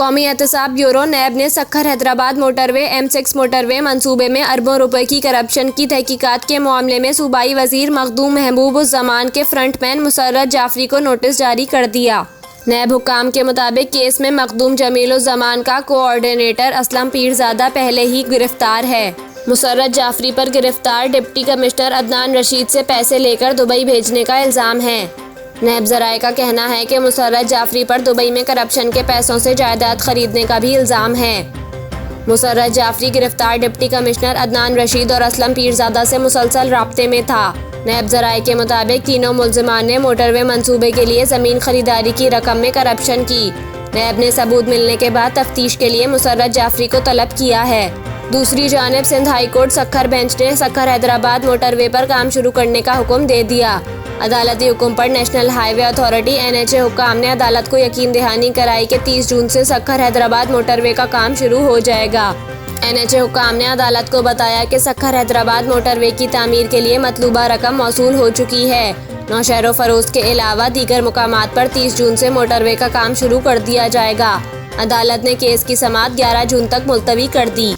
कौमी एहतसाब ब्यूरो नैब ने Sukkur Hyderabad motorway M6 motorway मंसूबे में अरबों रुपए की करप्शन की तहकीकात के मामले में सूबाई वजीर मखदूम महबूब उस जमान के फ्रंटमैन मुसर्रत जाफरी को नोटिस जारी कर दिया। नैब हुक्काम के मुताबिक केस में मखदूम जमील उस जमान का कोऑर्डिनेटर असलम पीरजादा पहले ही गिरफ्तार है। मुसर्रत जाफरी पर गिरफ्तार डिप्टी कमिश्नर अदनान रशीद से पैसे लेकर दुबई भेजने का इल्ज़ाम है। नैब ज़राए का कहना है कि मुसर्रत जाफरी पर दुबई में करप्शन के पैसों से जायदाद खरीदने का भी इल्ज़ाम है। मुसर्रत जाफरी गिरफ्तार डिप्टी कमिश्नर अदनान रशीद और असलम पीरजादा से मुसलसल राब्ते में था। नैब ज़राए के मुताबिक तीनों मुल्ज़िमान ने मोटरवे मंसूबे के लिए ज़मीन खरीदारी की रकम में करप्शन की। नैब ने सबूत मिलने के बाद तफ्तीश के लिए मुसर्रत जाफरी को तलब किया है। दूसरी जानिब Sindh high court Sukkur bench ने सक्खर हैदराबाद मोटरवे पर काम शुरू करने का हुक्म दे दिया। अदालती हुक्म पर नेशनल हाईवे अथॉरिटी NHA हुक्काम ने अदालत को यकीन दहानी कराई कि 30 जून से सक्खर हैदराबाद मोटरवे का काम शुरू हो जाएगा। NHA हुक्काम ने अदालत को बताया कि सक्खर हैदराबाद मोटरवे की तामीर के लिए मतलूबा रकम मौसूल हो चुकी है। नौशहर फरोज के अलावा दीगर मुकामात पर 30 जून से मोटरवे का काम शुरू कर दिया जाएगा। अदालत ने केस की समाअत 11 जून तक मुलतवी कर दी।